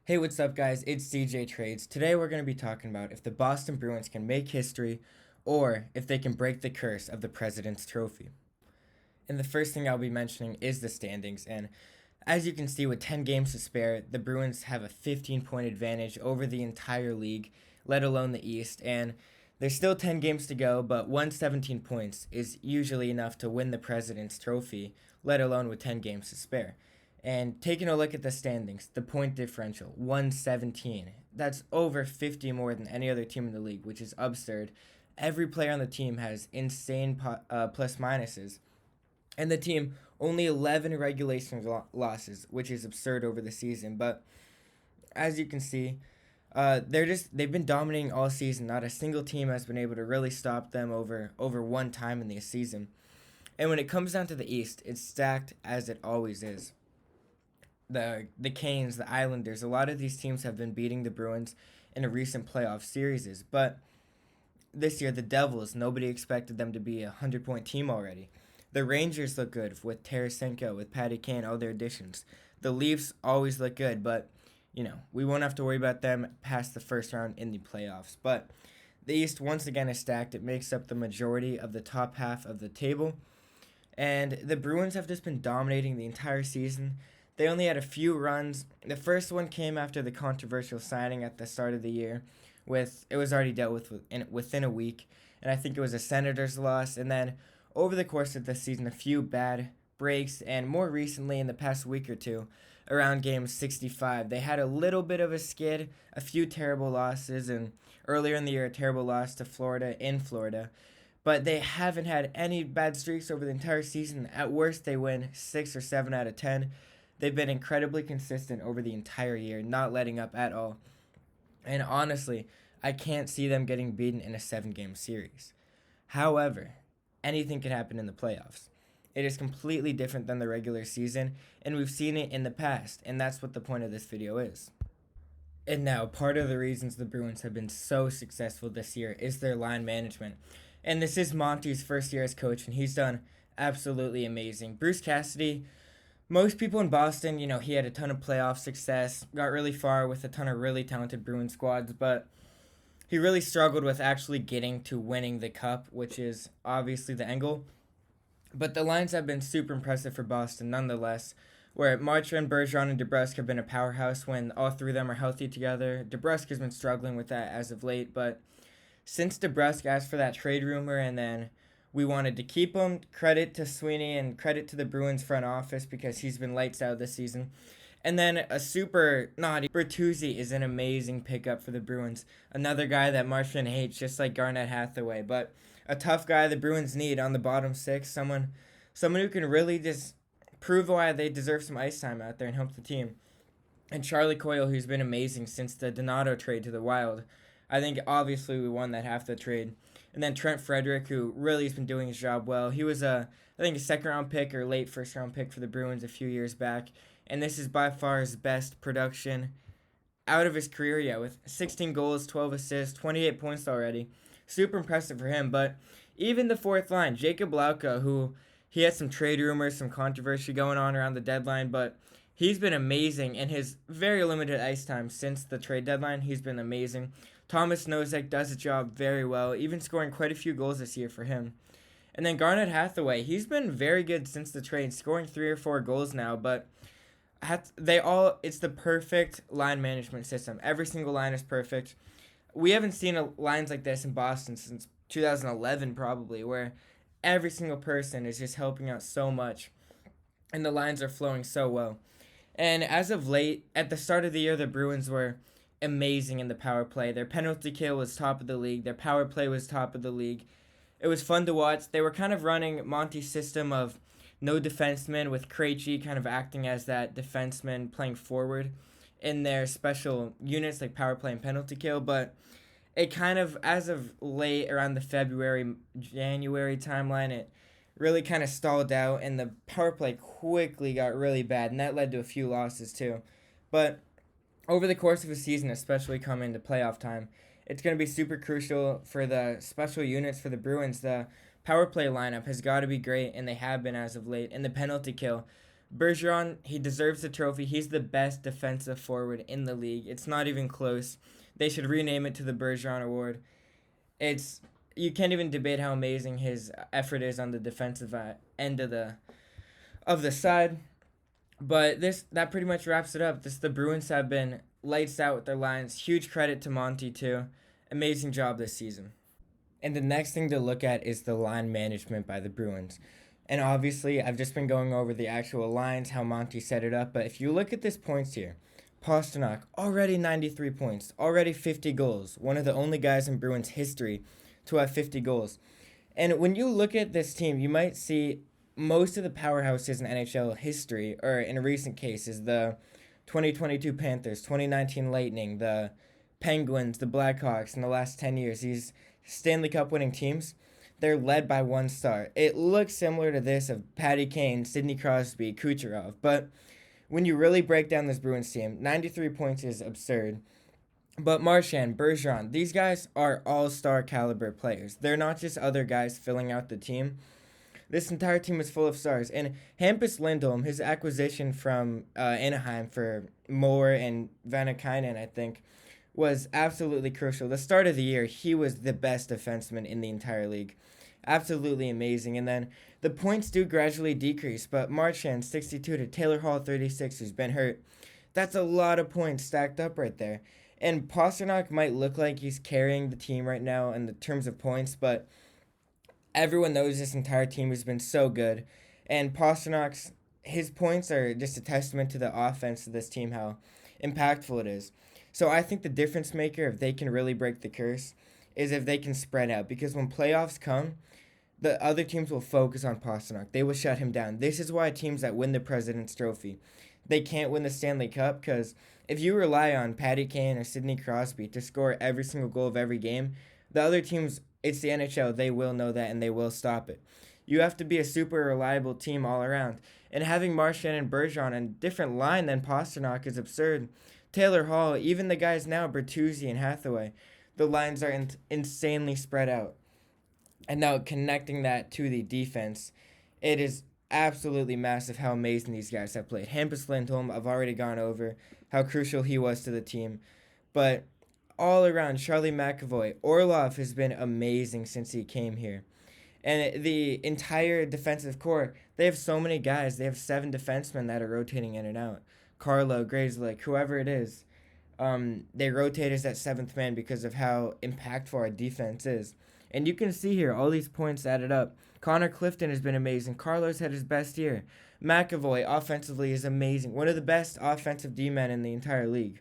Hey, what's up, guys? It's CJ Trades. Today we're going to be talking about if the Boston Bruins can make history or if they can break the curse of the President's Trophy. And the first thing I'll be mentioning is the standings. And as you can see, with 10 games to spare, the Bruins have a 15-point advantage over the entire league, let alone the East. And there's still 10 games to go, but 117 points is usually enough to win the President's Trophy, let alone with 10 games to spare. And taking a look at the standings, the point differential, 117. That's over 50 more than any other team in the league, which is absurd. Every player on the team has insane plus minuses. And the team only 11 regulation losses, which is absurd over the season. But as you can see, they've been dominating all season. Not a single team has been able to really stop them over one time in the season. And when it comes down to the East, it's stacked as it always is. The Canes, the Islanders, a lot of these teams have been beating the Bruins in a recent playoff series. But this year, the Devils, nobody expected them to be a 100-point team already. The Rangers look good with Tarasenko, with Patty Kane, all their additions. The Leafs always look good, but, we won't have to worry about them past the first round in the playoffs. But the East, once again, is stacked. It makes up the majority of the top half of the table. And the Bruins have just been dominating the entire season. They only had a few runs. The first one came after the controversial signing at the start of the year. It was already dealt with within a week, and I think it was a Senators loss. And then over the course of the season, a few bad breaks, and more recently in the past week or two, around game 65, they had a little bit of a skid, a few terrible losses, and earlier in the year, a terrible loss to Florida in Florida. But they haven't had any bad streaks over the entire season. At worst, they win 6 or 7 out of 10. They've been incredibly consistent over the entire year, not letting up at all. And honestly, I can't see them getting beaten in a 7-game series. However, anything can happen in the playoffs. It is completely different than the regular season, and we've seen it in the past, and that's what the point of this video is. And now, part of the reasons the Bruins have been so successful this year is their line management. And this is Monty's first year as coach, and he's done absolutely amazing. Bruce Cassidy, most people in Boston, he had a ton of playoff success, got really far with a ton of really talented Bruins squads, but he really struggled with actually getting to winning the cup, which is obviously the end goal. But the lines have been super impressive for Boston nonetheless, where Marchand, Bergeron, and DeBrusk have been a powerhouse when all three of them are healthy together. DeBrusk has been struggling with that as of late, but since DeBrusk asked for that trade rumor and then we wanted to keep him, credit to Sweeney and credit to the Bruins front office because he's been lights out this season. And then a super naughty Bertuzzi is an amazing pickup for the Bruins. Another guy that Marchand hates, just like Garnett Hathaway, but a tough guy the Bruins need on the bottom six. Someone who can really just prove why they deserve some ice time out there and help the team. And Charlie Coyle, who's been amazing since the Donato trade to the Wild. I think obviously we won that half the trade. And then Trent Frederick, who really has been doing his job well. He was a second-round pick or late first-round pick for the Bruins a few years back. And this is by far his best production out of his career yet, with 16 goals, 12 assists, 28 points already. Super impressive for him. But even the fourth line, Jacob Lauka, who he had some trade rumors, some controversy going on around the deadline, but he's been amazing in his very limited ice time since the trade deadline. He's been amazing. Thomas Nosek does his job very well, even scoring quite a few goals this year for him. And then Garnett Hathaway, he's been very good since the trade, scoring 3 or 4 goals now, but it's the perfect line management system. Every single line is perfect. We haven't seen lines like this in Boston since 2011 probably, where every single person is just helping out so much, and the lines are flowing so well. And as of late, at the start of the year, the Bruins were amazing in the power play. Their penalty kill was top of the league. Their power play was top of the league. It was fun to watch. They were kind of running Monty's system of no defenseman, with Krejci kind of acting as that defenseman playing forward in their special units like power play and penalty kill. But it kind of, as of late, around the February, January timeline, it really kind of stalled out, and the power play quickly got really bad, and that led to a few losses too. But over the course of a season, especially coming to playoff time, it's going to be super crucial for the special units for the Bruins. The power play lineup has got to be great, and they have been as of late. And the penalty kill, Bergeron, he deserves the trophy. He's the best defensive forward in the league. It's not even close. They should rename it to the Bergeron Award. It's you can't even debate how amazing his effort is on the defensive end of the side. But that pretty much wraps it up. The Bruins have been lights out with their lines. Huge credit to Monty too. Amazing job this season. And the next thing to look at is the line management by the Bruins. And obviously, I've just been going over the actual lines, how Monty set it up. But if you look at this points here, Pastrnak already 93 points, already 50 goals. One of the only guys in Bruins history to have 50 goals. And when you look at this team, you might see most of the powerhouses in NHL history, or in recent cases, the 2022 Panthers, 2019 Lightning, the Penguins, the Blackhawks in the last 10 years, these Stanley Cup winning teams, they're led by one star. It looks similar to this of Patty Kane, Sidney Crosby, Kucherov, but when you really break down this Bruins team, 93 points is absurd. But Marchand, Bergeron, these guys are all-star caliber players. They're not just other guys filling out the team. This entire team is full of stars. And Hampus Lindholm, his acquisition from Anaheim for Moore and Vanakainen, I think, was absolutely crucial. The start of the year, he was the best defenseman in the entire league. Absolutely amazing. And then the points do gradually decrease, but Marchand 62 to Taylor Hall 36, who's been hurt. That's a lot of points stacked up right there. And Pastrnak might look like he's carrying the team right now in the terms of points, but everyone knows this entire team has been so good. And Pasternak's his points are just a testament to the offense of this team, how impactful it is. So I think the difference maker, if they can really break the curse, is if they can spread out. Because when playoffs come, the other teams will focus on Pastrnak. They will shut him down. This is why teams that win the President's Trophy, they can't win the Stanley Cup, because if you rely on Patty Kane or Sidney Crosby to score every single goal of every game, the other teams, it's the NHL, they will know that and they will stop it. You have to be a super reliable team all around. And having Marchand and Bergeron on a different line than Pastrnak is absurd. Taylor Hall, even the guys now, Bertuzzi and Hathaway, the lines are insanely spread out. And now connecting that to the defense, it is absolutely massive how amazing these guys have played. Hampus Lindholm, I've already gone over how crucial he was to the team. But all around, Charlie McAvoy, Orlov has been amazing since he came here. And the entire defensive core, they have so many guys. They have 7 defensemen that are rotating in and out. Carlo, Grzelcyk, whoever it is. They rotate as that 7th man because of how impactful our defense is. And you can see here, all these points added up. Connor Clifton has been amazing. Carlos had his best year. McAvoy, offensively, is amazing. One of the best offensive D-men in the entire league.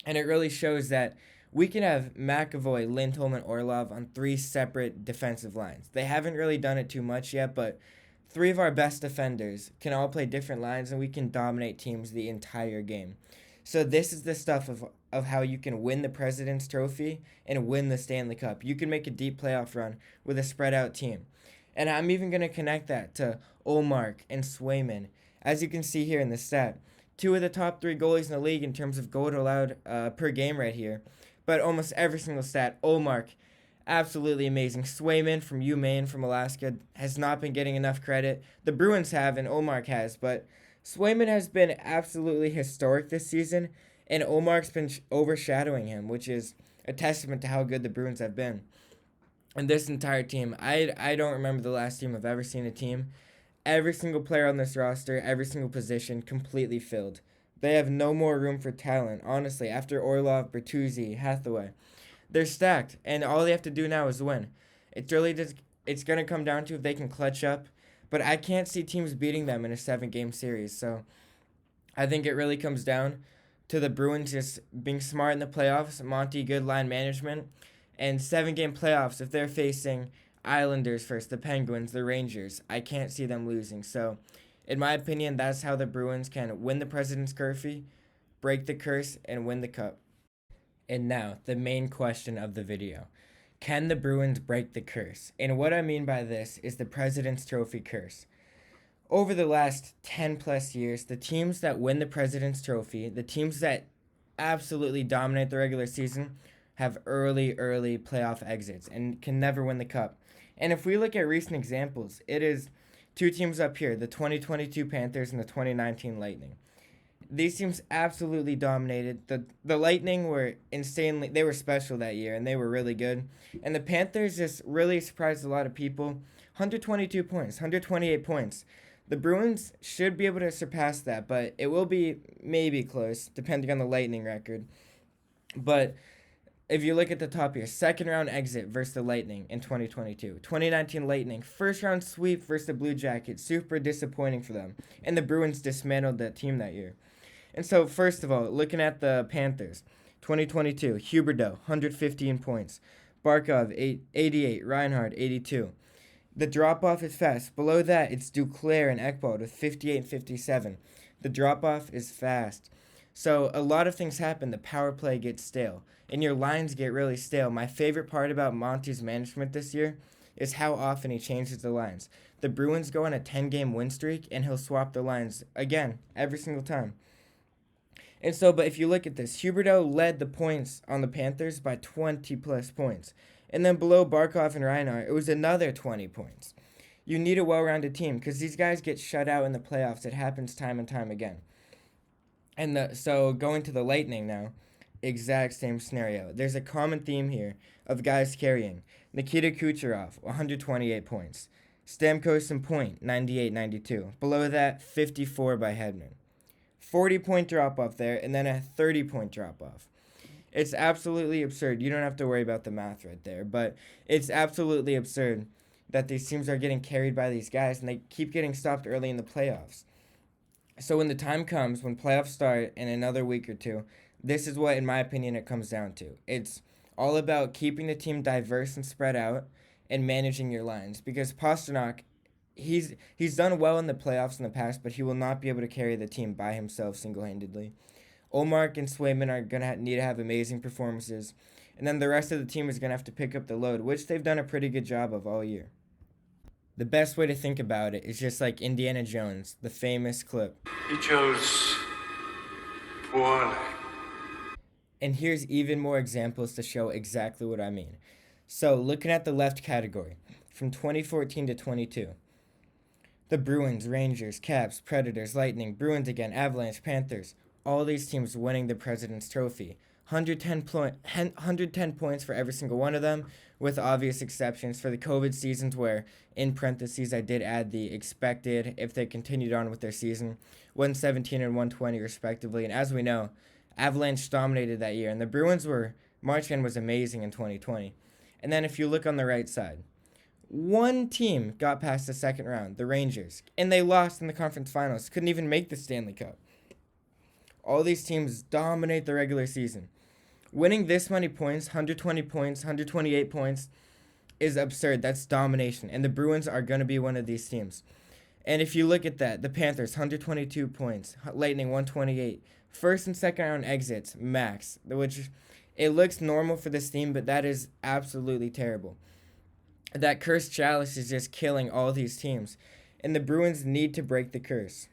And it really shows that we can have McAvoy, Lindholm, and Orlov on 3 separate defensive lines. They haven't really done it too much yet, but 3 of our best defenders can all play different lines, and we can dominate teams the entire game. So this is the stuff of how you can win the President's Trophy and win the Stanley Cup. You can make a deep playoff run with a spread-out team. And I'm even going to connect that to Ullmark and Swayman. As you can see here in the stat, 2 of the top 3 goalies in the league in terms of goal allowed per game right here. But almost every single stat, Ullmark, absolutely amazing. Swayman from UMaine from Alaska has not been getting enough credit. The Bruins have and Ullmark has, but Swayman has been absolutely historic this season, and Ullmark's been overshadowing him, which is a testament to how good the Bruins have been. And this entire team, I don't remember the last team I've ever seen a team. Every single player on this roster, every single position, completely filled. They have no more room for talent, honestly, after Orlov, Bertuzzi, Hathaway. They're stacked, and all they have to do now is win. It's really just, it's going to come down to if they can clutch up, but I can't see teams beating them in a 7-game series, so I think it really comes down to the Bruins just being smart in the playoffs, Monty good line management, and 7-game playoffs if they're facing Islanders first, the Penguins, the Rangers. I can't see them losing. So, in my opinion, that's how the Bruins can win the President's Trophy, break the curse, and win the cup. And now, the main question of the video. Can the Bruins break the curse? And what I mean by this is the President's Trophy curse. Over the last 10 plus years, the teams that win the President's Trophy, the teams that absolutely dominate the regular season, have early playoff exits and can never win the cup. And if we look at recent examples, it is two teams up here, the 2022 Panthers and the 2019 Lightning. These teams absolutely dominated. The Lightning were insanely, they were special that year and they were really good. And the Panthers just really surprised a lot of people. 122 points, 128 points. The Bruins should be able to surpass that, but it will be maybe close depending on the Lightning record. But if you look at the top here, second round exit versus the Lightning in 2022. 2019 Lightning, first round sweep versus the Blue Jackets. Super disappointing for them. And the Bruins dismantled that team that year. And so, first of all, looking at the Panthers, 2022, Huberdeau, 115 points. Barkov, 88. Reinhard, 82. The drop-off is fast. Below that, it's Duclair and Ekblad with 58 and 57. The drop-off is fast. So, a lot of things happen. The power play gets stale, and your lines get really stale. My favorite part about Monty's management this year is how often he changes the lines. The Bruins go on a 10-game win streak, and he'll swap the lines again every single time. And so, but if you look at this, Huberdeau led the points on the Panthers by 20 plus points. And then below Barkov and Reinhart, it was another 20 points. You need a well-rounded team because these guys get shut out in the playoffs. It happens time and time again. And so going to the Lightning now, exact same scenario. There's a common theme here of guys carrying. Nikita Kucherov, 128 points. Stamkos and Point, 98-92. Below that, 54 by Hedman. 40-point drop-off there, and then a 30-point drop-off. It's absolutely absurd. You don't have to worry about the math right there, but it's absolutely absurd that these teams are getting carried by these guys, and they keep getting stopped early in the playoffs. So when the time comes, when playoffs start in another week or two, this is what, in my opinion, it comes down to. It's all about keeping the team diverse and spread out and managing your lines, because Pastrnak, he's done well in the playoffs in the past, but he will not be able to carry the team by himself single-handedly. Olmark and Swayman are going to need to have amazing performances, and then the rest of the team is going to have to pick up the load, which they've done a pretty good job of all year. The best way to think about it is just like Indiana Jones, the famous clip. He chose one. And here's even more examples to show exactly what I mean. So, looking at the left category, from 2014 to 22. The Bruins, Rangers, Caps, Predators, Lightning, Bruins again, Avalanche, Panthers. All these teams winning the President's Trophy. 110 points for every single one of them, with obvious exceptions for the COVID seasons where, in parentheses, I did add the expected if they continued on with their season. 117 and 120 respectively. And as we know, Avalanche dominated that year, and the Bruins March end was amazing in 2020. And then if you look on the right side, one team got past the second round, the Rangers, and they lost in the conference finals, couldn't even make the Stanley Cup. All these teams dominate the regular season. Winning this many points, 120 points, 128 points, is absurd. That's domination, and the Bruins are going to be one of these teams. And if you look at that, the Panthers, 122 points, Lightning, 128. First and second round exits, max, which it looks normal for this team, but that is absolutely terrible. That cursed chalice is just killing all these teams, and the Bruins need to break the curse.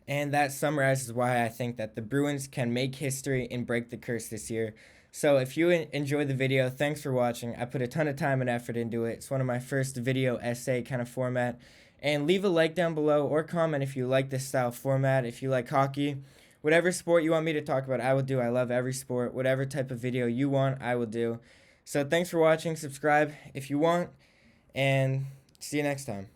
And that summarizes why I think that the Bruins can make history and break the curse this year. So if you enjoyed the video, thanks for watching. I put a ton of time and effort into it. It's one of my first video essay kind of format. And leave a like down below or comment if you like this style format, if you like hockey. Whatever sport you want me to talk about, I will do. I love every sport. Whatever type of video you want, I will do. So thanks for watching. Subscribe if you want. And see you next time.